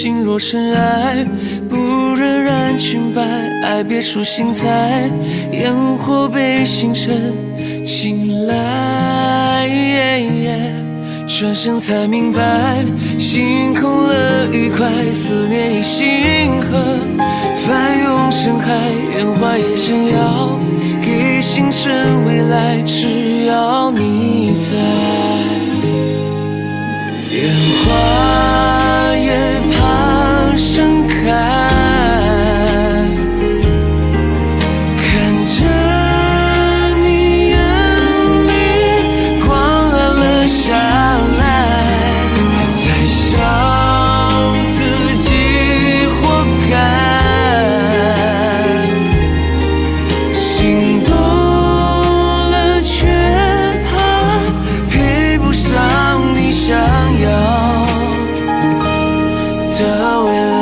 心若深爱，不忍染裙摆，爱别出心裁，烟火被星辰青睐。转身才明白，心空了愉快，思念已星河，翻涌成海，烟花也想要给星辰未来，只要你在。烟花也怕盛开，看着你眼里光暗了下来，才想自己活该。心动了却怕配不上你想要的未来。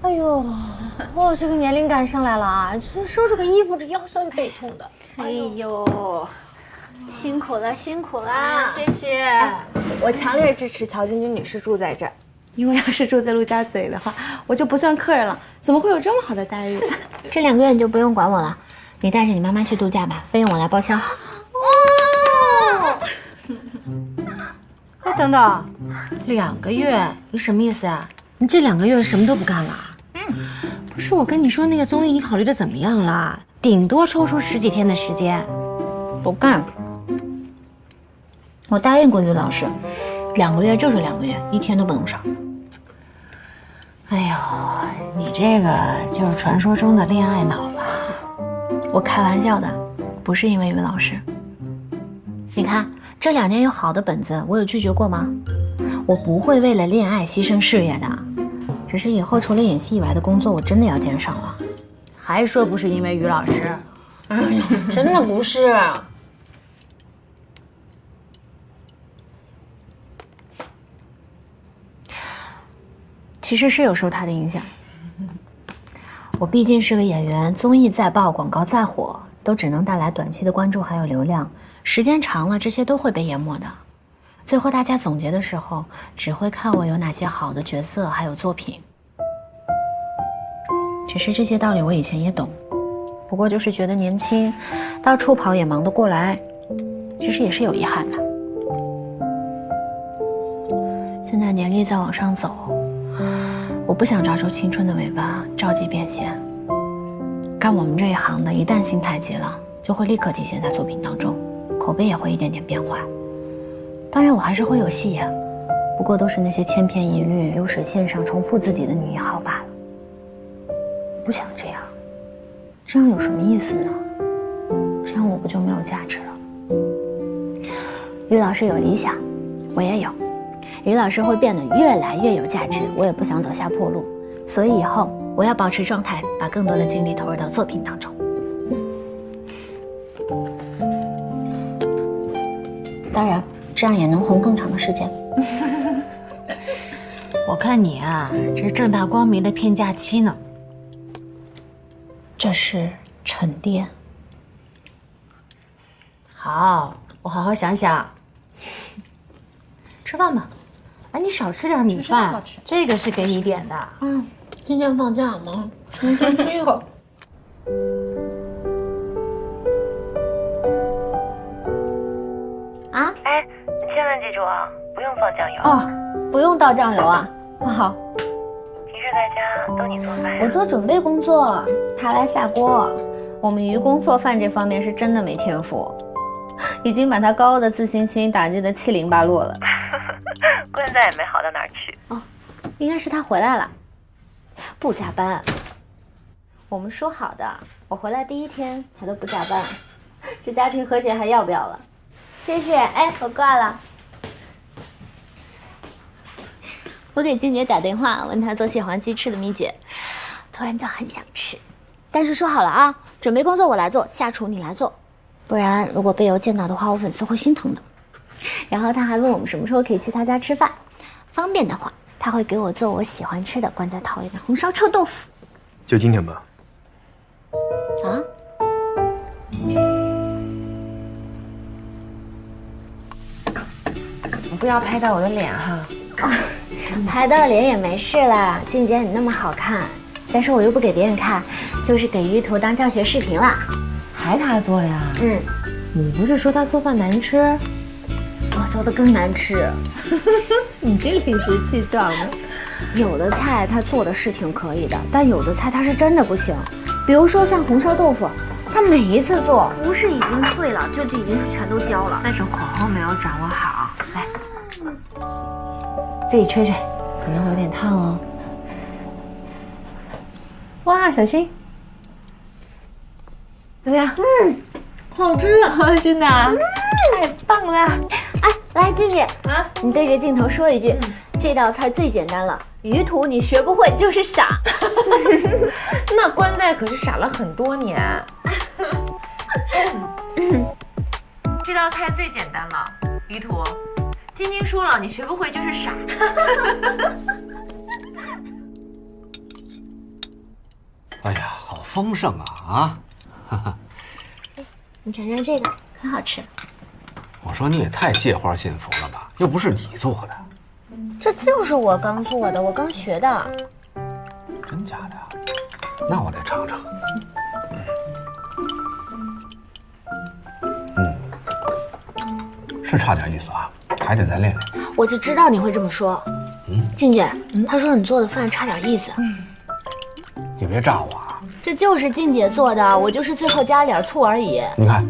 哎呦，我这个年龄感上来了啊！就是收拾个衣服，这腰酸背痛的。哎呦，辛苦了，辛苦了，谢谢。我强烈支持乔晶晶女士住在这儿，因为要是住在陆家嘴的话，我就不算客人了，怎么会有这么好的待遇？这2个月你就不用管我了，你带着你妈妈去度假吧，费用我来报销。哦。哎，等等，2个月，你什么意思啊？你这2个月什么都不干了？不是我跟你说那个综艺，你考虑的怎么样了？顶多抽出10几天的时间。不干。我答应过于老师，2个月就是2个月，1天都不能少。哎呦，你这个就是传说中的恋爱脑吧？我开玩笑的，不是因为于老师。你看这2年有好的本子，我有拒绝过吗？我不会为了恋爱牺牲事业的，只是以后除了演戏以外的工作，我真的要减少了。还说不是因为于老师？哎呦，真的不是。其实是有受他的影响。我毕竟是个演员，综艺再爆，广告再火，都只能带来短期的关注还有流量，时间长了，这些都会被淹没的。最后大家总结的时候，只会看我有哪些好的角色，还有作品。只是这些道理我以前也懂，不过就是觉得年轻，到处跑也忙得过来，其实也是有遗憾的。现在年龄在往上走，我不想抓住青春的尾巴，着急变现。干我们这一行的，一旦心态急了，就会立刻体现在作品当中，口碑也会一点点变坏。当然我还是会有戏演，不过都是那些千篇一律、流水线上重复自己的女一号罢了。不想这样，这样有什么意思呢？这样我不就没有价值了？于老师有理想，我也有。于老师会变得越来越有价值，我也不想走下坡路，所以以后我要保持状态，把更多的精力投入到作品当中。当然，这样也能红更长的时间。我看你啊，这正大光明的骗假期呢。这是沉淀。好，我好好想想。吃饭吧。哎，你少吃点米饭，这个是给你点的。今天放假吗？你先吃一口。啊？哎，你千万记住啊，不用放酱油。哦，不用倒酱油啊。好。平时在家都你做饭呀？我做准备工作，他来下锅。我们于公做饭这方面是真的没天赋，已经把他高傲的自信心打击得七零八落了。估计再也没好到哪儿去。哦，应该是他回来了，不加班。我们说好的，我回来第1天他都不加班，这家庭和谐还要不要了？谢谢，哎，我挂了。我给静姐打电话，问她做蟹黄鸡翅的秘诀，突然就很想吃。但是说好了啊，准备工作我来做，下厨你来做，不然如果被友见到的话，我粉丝会心疼的。然后他还问我们什么时候可以去他家吃饭，方便的话，他会给我做我喜欢吃的关在桃里的红烧臭豆腐。就今天吧。啊？你不要拍到我的脸哈。拍到脸也没事啦，静姐你那么好看，再说我又不给别人看，就是给于途当教学视频啦。还他做呀？嗯，你不是说他做饭难吃？我做的更难吃。你这理直气壮的。有的菜他做的是挺可以的，但有的菜他是真的不行。比如说像红烧豆腐，他每一次做不是已经碎了，就已经是全都焦了。那是火候没有掌握好。来，自己吹吹，可能会有点烫哦。哇，小心！怎么样？好吃，真的啊，太棒了！哎，来静姐啊，你对着镜头说一句，这道菜最简单了，于途你学不会就是傻。那关在可是傻了很多年。这道菜最简单了，于途，晶晶说了，你学不会就是傻。哎呀，好丰盛啊！啊！你尝尝这个，很好吃。我说你也太借花献佛了吧，又不是你做的。这就是我刚做的，我刚学的。真假的？那我得尝尝。是差点意思啊，还得再练练。我就知道你会这么说。静姐，她说你做的饭差点意思。你别炸我啊！这就是静姐做的，我就是最后加了点醋而已。你看，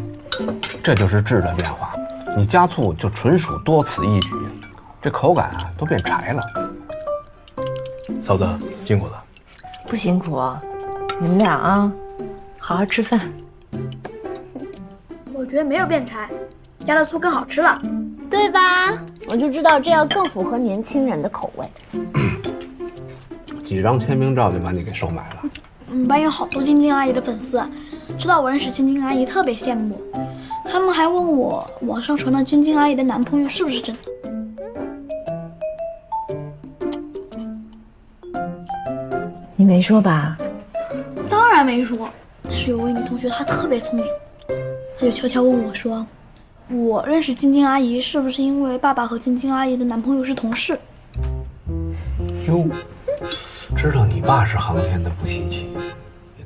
这就是质的变化。你加醋就纯属多此一举，这口感啊都变柴了。嫂子辛苦了。不辛苦，你们俩啊，好好吃饭。我觉得没有变柴，加了醋更好吃了，对吧？我就知道这样更符合年轻人的口味。几张签名照就把你给收买了。班有好多晶晶阿姨的粉丝，知道我认识晶晶阿姨特别羡慕，他们还问我网上传的晶晶阿姨的男朋友是不是真的。你没说吧？当然没说，但是有位女同学她特别聪明，她就悄悄问我说，我认识晶晶阿姨是不是因为爸爸和晶晶阿姨的男朋友是同事？哟，知道你爸是航天的不稀奇，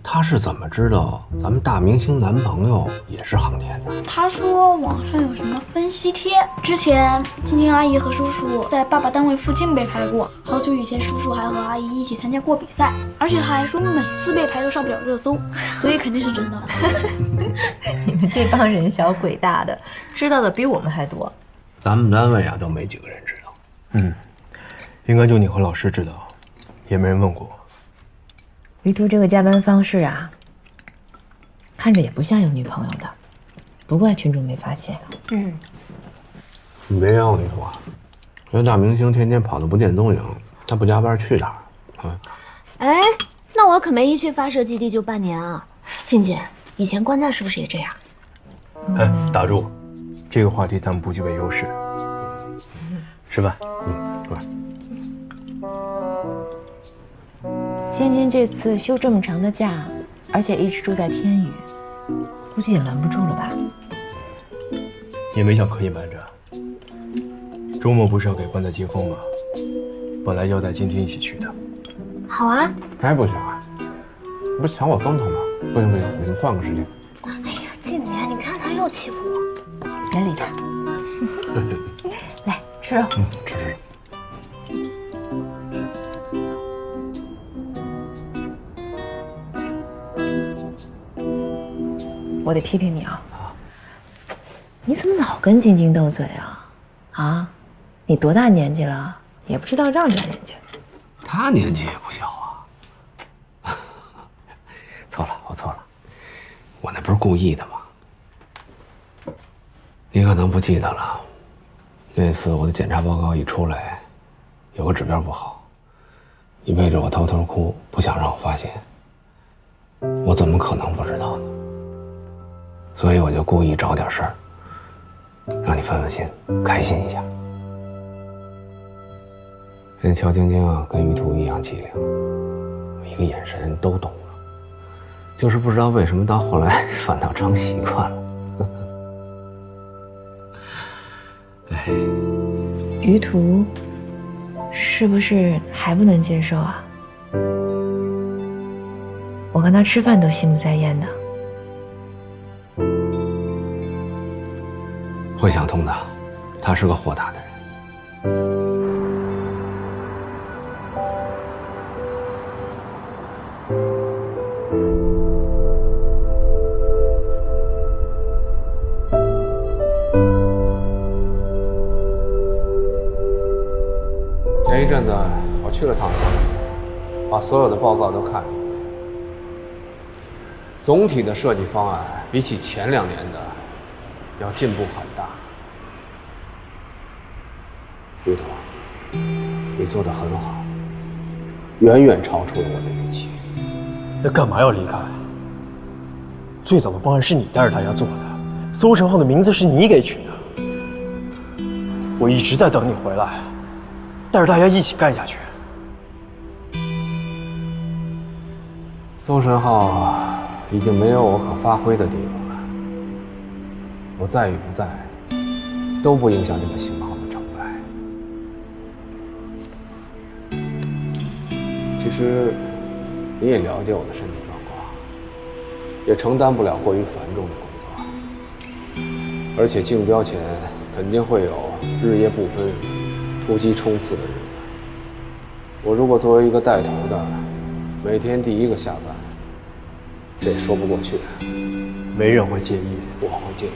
他是怎么知道咱们大明星男朋友也是航天的？他说网上有什么分析贴，之前晶晶阿姨和叔叔在爸爸单位附近被拍过，好久以前叔叔还和阿姨一起参加过比赛，而且他还说每次被拍都上不了热搜，所以肯定是真的。你们这帮人小鬼大的，知道的比我们还多。咱们单位啊都没几个人知道。应该就你和老师知道，也没人问过。于途这个加班方式啊，看着也不像有女朋友的，不怪群主没发现。你别冤枉于途啊，这大明星天天跑得不见踪影，他不加班去哪儿啊？哎，那我可没一去发射基地就半年啊。静姐，以前关在是不是也这样？哎，打住，这个话题咱们不具备优势。吃饭。是吧？晶晶这次休这么长的假，而且一直住在天宇，估计也拦不住了吧？也没想刻意瞒着。周末不是要给关仔接风吗？本来要带晶晶一起去的。好啊。还不行啊？你不是抢我风头吗？不行不行，你们换个时间。哎呀，静姐，你看他又欺负我。别理他。来吃肉。吃吃。我得批评你啊！你怎么老跟晶晶斗嘴啊？啊，你多大年纪了，也不知道让着人家。他年纪也不小啊。错了，我错了，我那不是故意的吗？你可能不记得了，那次我的检查报告一出来，有个指标不好，你背着我偷偷哭，不想让我发现。我怎么可能不知道呢？所以我就故意找点事儿，让你分分心，开心一下。这乔晶晶啊，跟于途一样机灵，一个眼神都懂了，就是不知道为什么到后来反倒成习惯了。哎，于途是不是还不能接受啊？我跟他吃饭都心不在焉的。会想通的，他是个豁达的人。前一阵子我去了趟县里，把所有的报告都看了一遍。总体的设计方案比起前2年的要进步很大。于途，你做得很好，远远超出了我的预期。那干嘛要离开？最早的方案是你带着大家做的，搜神号的名字是你给取的。我一直在等你回来，带着大家一起干下去。搜神号已经没有我可发挥的地方了，我在与不在都不影响这个型号的成败。其实你也了解我的身体状况，也承担不了过于繁重的工作，而且竞标前肯定会有日夜不分、突击冲刺的日子。我如果作为一个带头的，每天第一个下班，这也说不过去。没人会介意，我会介意。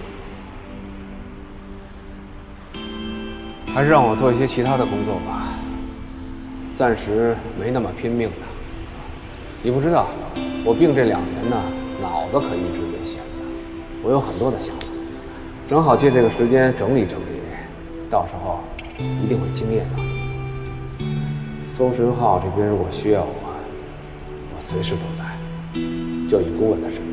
还是让我做一些其他的工作吧，暂时没那么拼命的。你不知道，我病这2年呢，脑子可一直没闲着，我有很多的想法，正好借这个时间整理整理，到时候一定会惊艳到你。搜神号这边如果需要我，我随时都在，就以顾问的身份。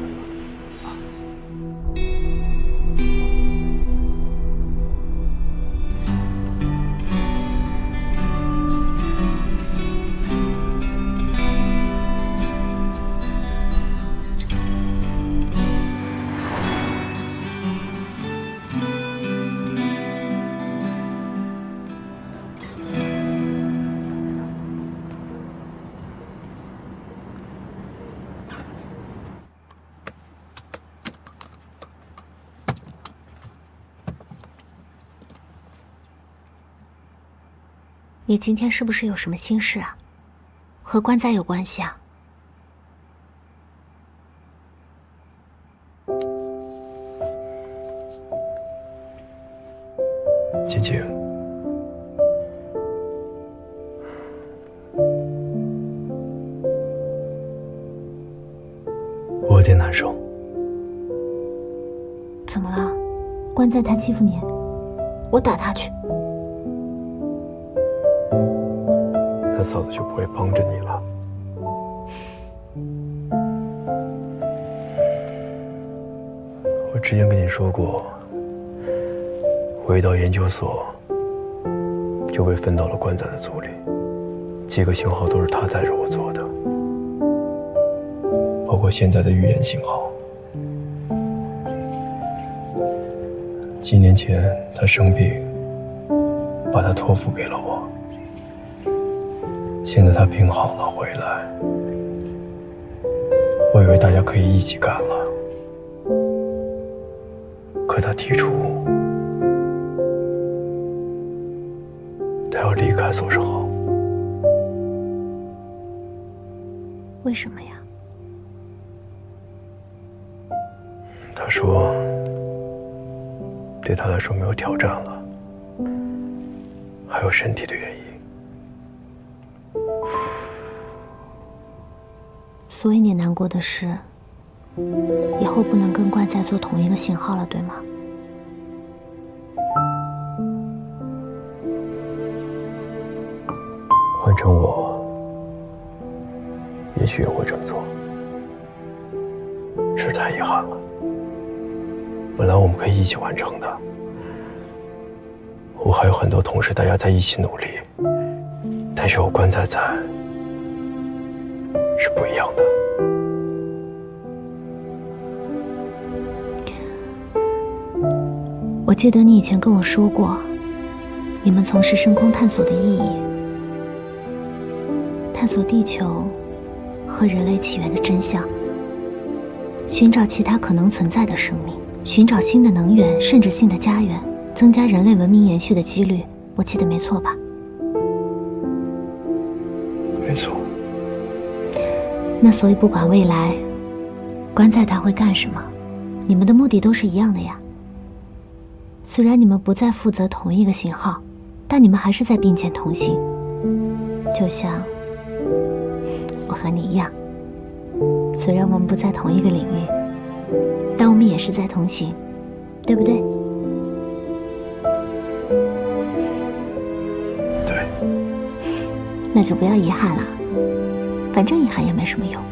你今天是不是有什么心事啊？和关仔有关系啊？晶晶，我有点难受。怎么了？关仔他欺负你？我打他去。那嫂子就不会帮着你了。我之前跟你说过，我一到研究所就被分到了关仔的组里，几个型号都是他带着我做的，包括现在的预言型号。几年前他生病，把他托付给了我。现在他病好了回来，我以为大家可以一起干了，可他提出他要离开搜神号。为什么呀？他说对他来说没有挑战了，还有身体的原因。所以你难过的是，以后不能跟关仔做同一个型号了，对吗？换成我，也许也会这么做。太遗憾了。本来我们可以一起完成的。我还有很多同事，大家在一起努力，但是有关在是不一样的。我记得你以前跟我说过，你们从事深空探索的意义，探索地球和人类起源的真相，寻找其他可能存在的生命，寻找新的能源，甚至新的家园，增加人类文明延续的几率。我记得没错吧？没错。那所以不管未来观在他会干什么，你们的目的都是一样的呀。虽然你们不再负责同一个型号，但你们还是在并肩同行。就像我和你一样，虽然我们不在同一个领域，但我们也是在同行，对不对？对。那就不要遗憾了，反正遗憾也没什么用，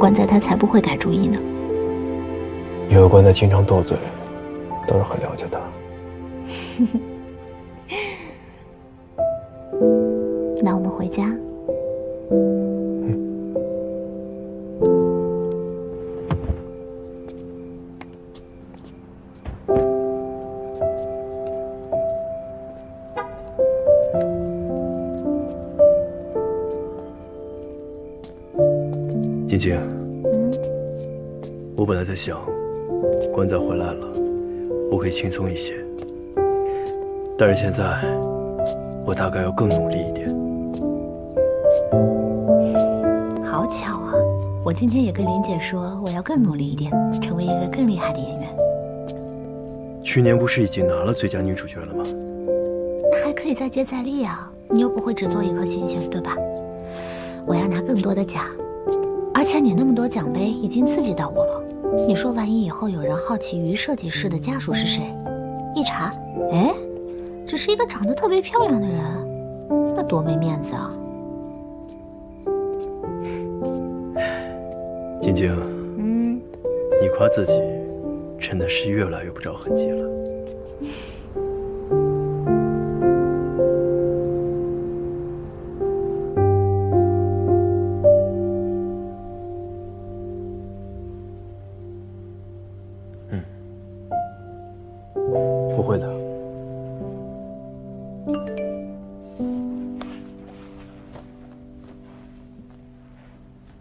关在他才不会改主意呢。因为关在经常斗嘴，都是很了解他。那我们回家。晶晶，我本来在想，关仔回来了，我可以轻松一些。但是现在，我大概要更努力一点。好巧啊！我今天也跟林姐说，我要更努力一点，成为一个更厉害的演员。去年不是已经拿了最佳女主角了吗？那还可以再接再厉啊！你又不会只做一颗星星，对吧？我要拿更多的奖，而且你那么多奖杯已经刺激到我了。你说万一以后有人好奇于设计师的家属是谁，一查，哎，只是一个长得特别漂亮的人，那多没面子啊！晶晶，你夸自己真的是越来越不着痕迹了。不会的。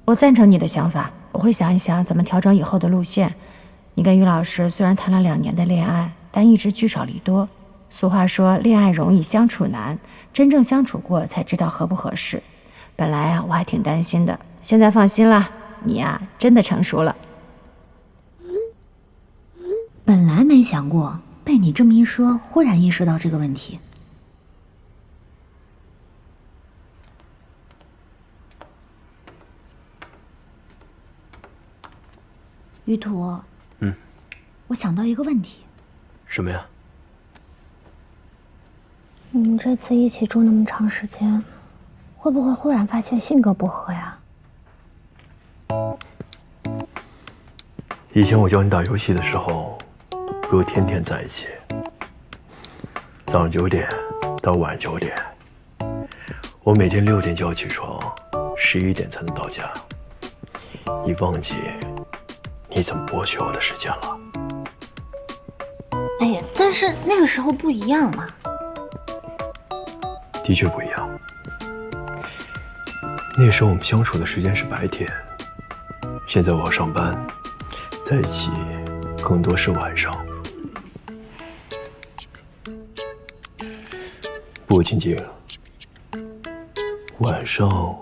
我赞成你的想法，我会想一想怎么调整以后的路线。你跟于老师虽然谈了2年的恋爱，但一直聚少离多。俗话说，恋爱容易相处难，真正相处过才知道合不合适。本来啊，我还挺担心的，现在放心了，你呀，真的成熟了。本来没想过，被你这么一说，忽然意识到这个问题。于途，我想到一个问题。什么呀？你们这次一起住那么长时间，会不会忽然发现性格不合呀？以前我教你打游戏的时候，如果天天在一起，早上9点到晚上9点，我每天6点就要起床，11点才能到家。你忘记你怎么剥削我的时间了？哎呀，但是那个时候不一样嘛。的确不一样。那时候我们相处的时间是白天，现在我要上班，在一起更多是晚上。不过晶晶，晚上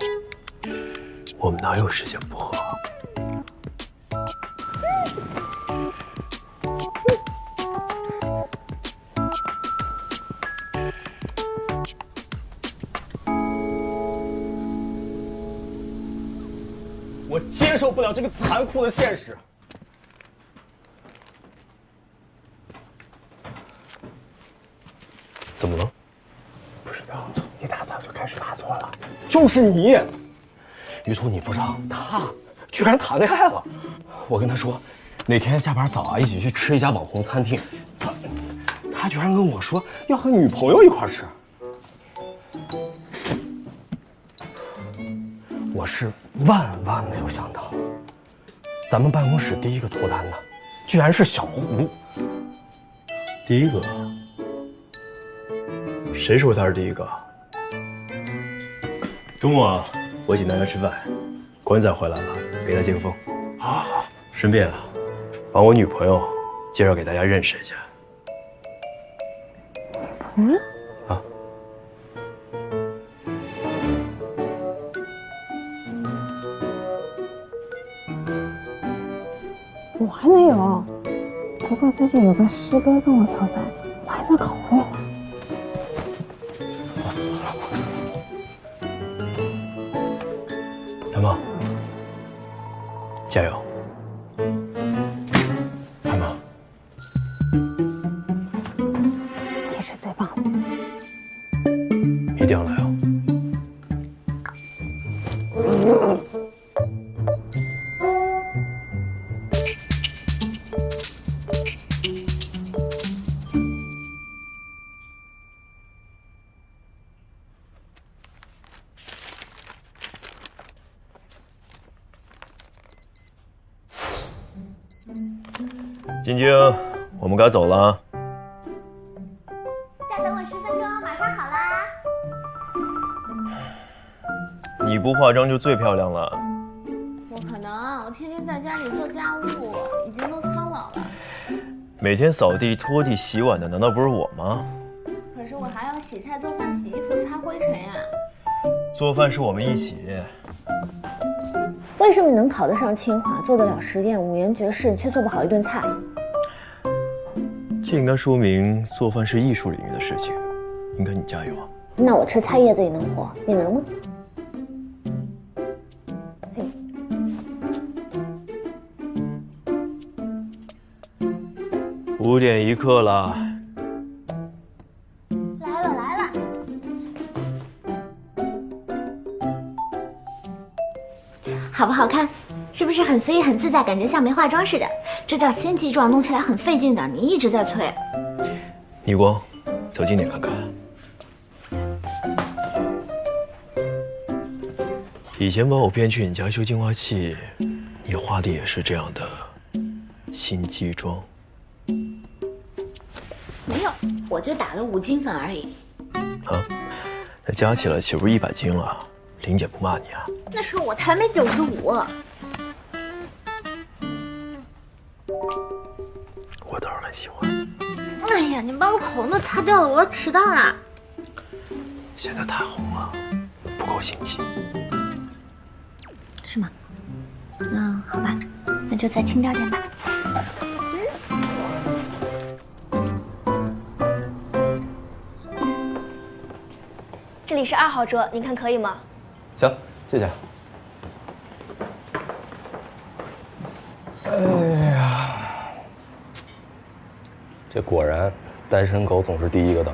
我们哪有时间不和？我接受不了这个残酷的现实。怎么了？不知道，一大早就开始发作了。就是你，于途，你不知道，他居然谈恋爱了。我跟他说，哪天下班早啊，一起去吃一家网红餐厅。他居然跟我说要和女朋友一块吃。我是万万没有想到，咱们办公室第一个脱单的，居然是小胡。第一个？谁说他是第一个？中午啊，我请大家吃饭，国文仔回来了，给他接个风。好，顺便啊，把我女朋友介绍给大家认识一下。朋友？啊。我还没有，不过最近有个师哥跟我表白，我还在考虑。我死了，我死了！大梦，加油！大梦，你是最棒的，一定要来哦！晶晶，我们该走了。再等我10分钟，马上好啦。你不化妆就最漂亮了。不可能，我天天在家里做家务，已经都苍老了。每天扫地、拖地、洗碗的难道不是我吗？可是我还要洗菜、做饭、洗衣服、擦灰尘呀。做饭是我们一起。为什么你能考得上清华，做得了实验，五颜绝世，却做不好一顿菜？这应该说明做饭是艺术领域的事情，应该你加油啊！那我吃菜叶子也能活，你能吗？5点1刻了。来了。好不好看？是不是很随意、很自在，感觉像没化妆似的？这叫新机装，弄起来很费劲的。你一直在催。逆光，走近点看看。以前把我骗去你家修净化器，你画的也是这样的新机装。没有，我就打了5斤粉而已。啊，那加起来岂不是100斤了？玲姐不骂你啊？那时候我才没95。我倒是很喜欢。哎呀，你把我口红都擦掉了，我要迟到啦！现在太红了，不够心机。是吗？那好吧，那就再轻调点吧。这里是2号桌，您看可以吗？行，谢谢。哎呀，这果然单身狗总是第一个等。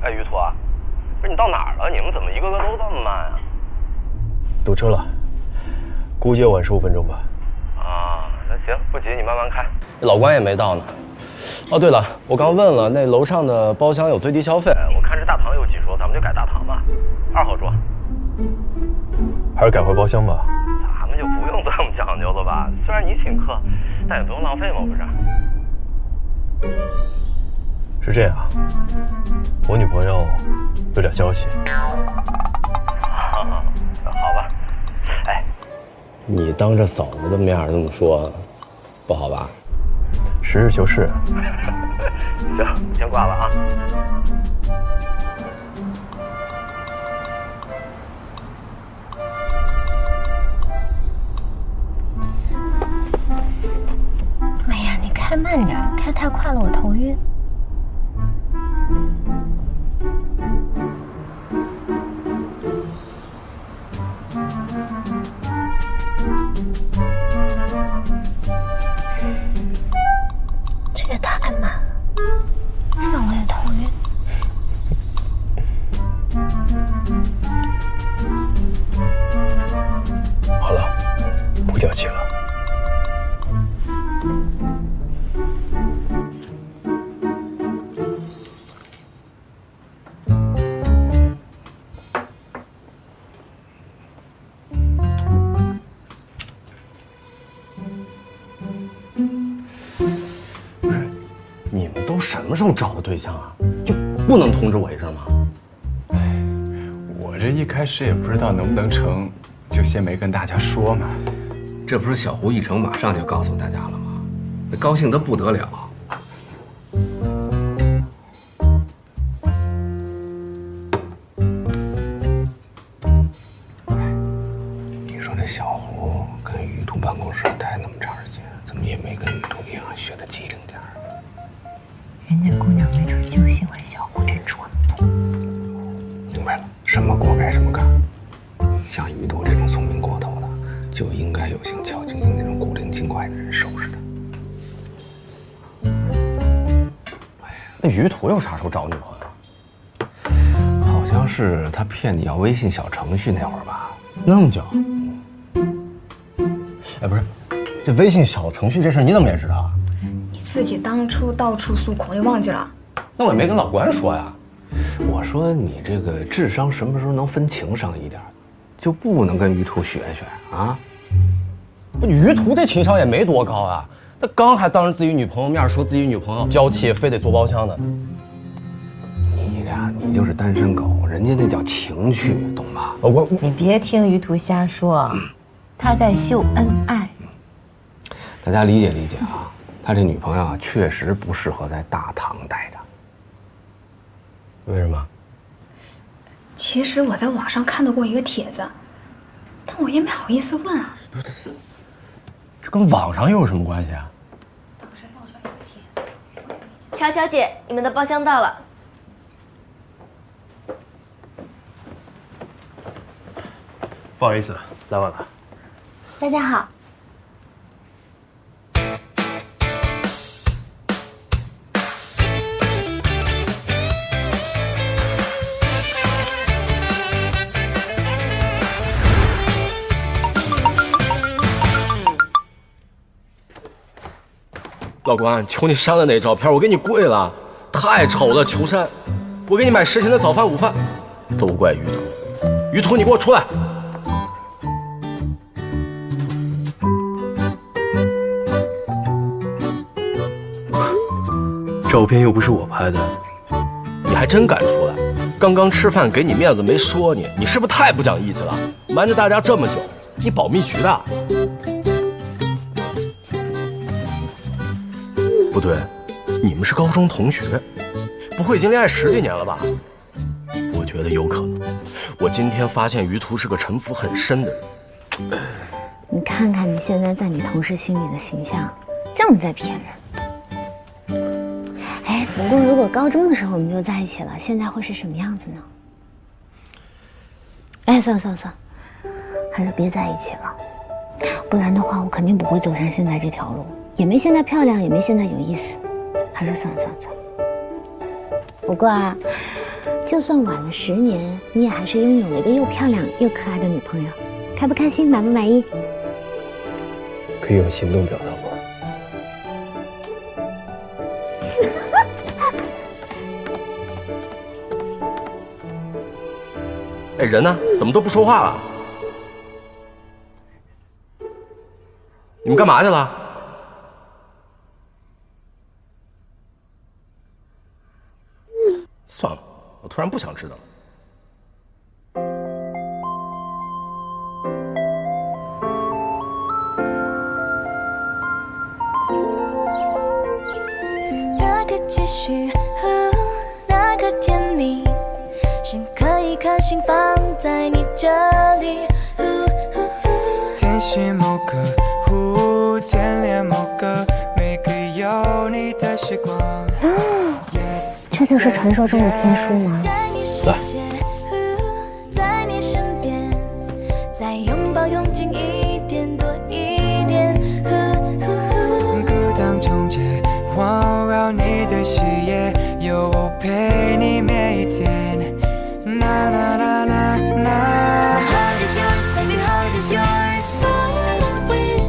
哎，于途啊，不是你到哪儿了？你们怎么一个个都这么慢啊？堵车了，估计要晚15分钟吧。啊，那行，不急，你慢慢开。老关也没到呢。哦，对了，我刚问了，那楼上的包厢有最低消费。我看这大堂有几桌，咱们就改大堂吧，2号桌。还是改回包厢吧。咱们就不用这么讲究了吧？虽然你请客，但也不用浪费嘛，不是？是这样，我女朋友有点娇气。好吧。哎，你当着嫂子的面这么说，不好吧？实事求是。行，先挂了啊。哎呀，你开慢点，开太快了我头晕。这也太慢了，这样我也头晕。得其乐。不是，你们都什么时候找的对象啊？就不能通知我一声吗？我这一开始也不知道能不能成，就先没跟大家说嘛。这不是小胡一成马上就告诉大家了吗？那高兴得不得了。你说这小胡跟于途办公室待那么长时间，怎么也没跟于途一样学的机灵点儿？人家姑娘没准就喜欢小胡这蠢货。明白了，什么锅盖什么盖。像于途这种聪明过头的，就应该有像乔晶莹那种古灵精怪的人收拾他。那于途又啥时候找女朋友？好像是他骗你要微信小程序那会儿吧？那么久？哎，不是，这微信小程序这事你怎么也知道啊？你自己当初到处诉苦，你忘记了？那我也没跟老关说呀。我说你这个智商什么时候能分情商一点，就不能跟于途学学啊？不，于途这情商也没多高啊。他刚还当着自己女朋友面说自己女朋友娇气，非得做包厢的。你呀，你就是单身狗，人家那叫情趣，懂吧？你别听于途瞎说，他在秀恩爱。大家理解理解啊，他这女朋友啊，确实不适合在大堂待着。为什么？其实我在网上看到过一个帖子，但我也没好意思问啊。不是，这跟网上又有什么关系啊？乔小姐，你们的包厢到了。不好意思，来晚了。大家好。老关，求你删了那照片，我给你跪了，太丑了，求删。我给你买10天的早饭午饭，都怪于途。于途，你给我出来！照片又不是我拍的，你还真敢出来！刚刚吃饭给你面子没说你，你是不是太不讲义气了？瞒着大家这么久，你保密局的？不对，你们是高中同学，不会已经恋爱10几年了吧？我觉得有可能。我今天发现于途是个城府很深的人。你看看你现在在你同事心里的形象，正在骗人。哎，不过如果高中的时候我们就在一起了，现在会是什么样子呢？哎，算了，还是别在一起了，不然的话我肯定不会走上现在这条路，也没现在漂亮，也没现在有意思，还是算了。不过啊，就算晚了10年，你也还是拥有了一个又漂亮又可爱的女朋友，开不开心，满不满意？可以用行动表达吗？哎，人呢？怎么都不说话了？你们干嘛去了？算了，我突然不想知道了。那个继续，那个甜蜜，深刻一颗心放在你这里。天使某个湖，天恋某个每个有你的时光。这就是传说中的天书吗？来，在你身边，再拥抱拥紧一点多一点。孤岛中间环绕你的视野，有我陪你每一天。啦啦啦啦啦。 My heart is yours, baby, heart is yours. Far away.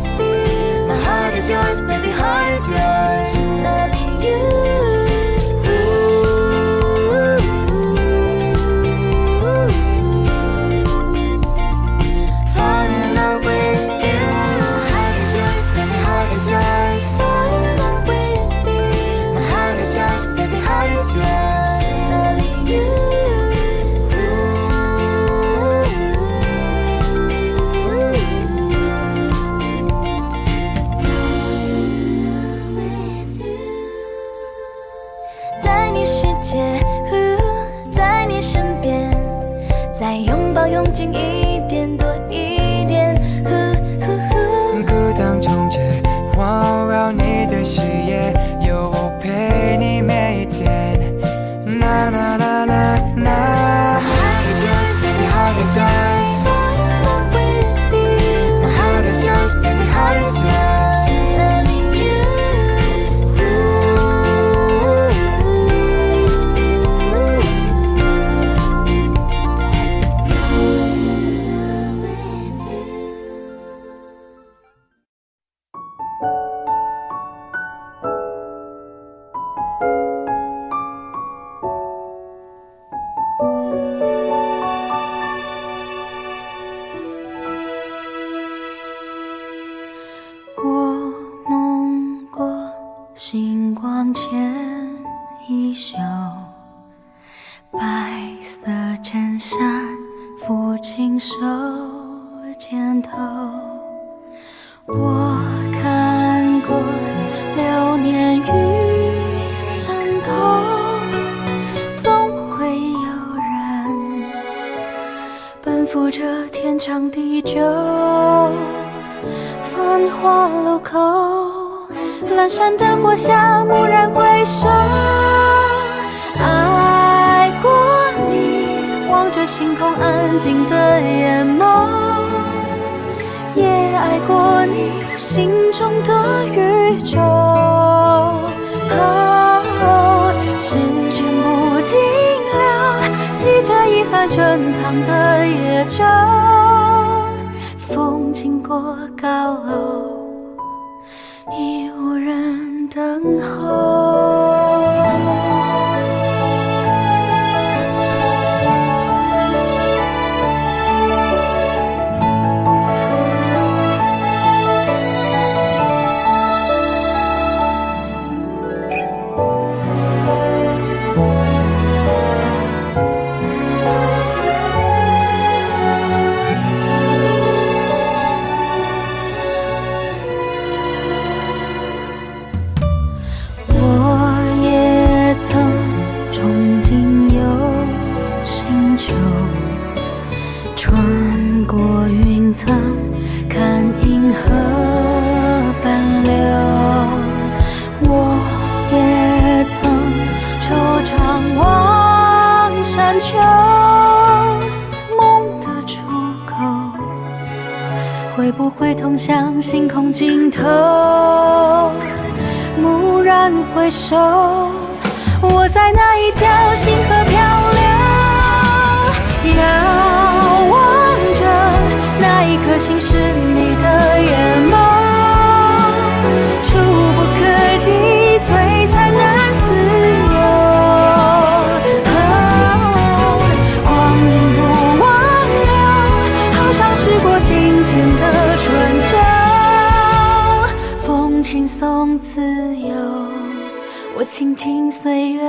肩头。我看过流年与山头，总会有人奔赴这天长地久。繁华路口，阑珊灯火下蓦然回首，爱过你，望着星空安静的眼眸，也爱过你心中的宇宙。时间不停留，记着遗憾珍藏的野舟，风经过高楼，已无人等候。穿过云层，看银河奔流。我也曾惆怅望山丘，梦的出口会不会通向星空尽头？蓦然回首，我在那一条星河漂流，遥望着那一颗心是你的眼眸，触不可及，璀璨难自由。光阴不挽留，好像时过境迁的春秋，风轻松自由，我倾听岁月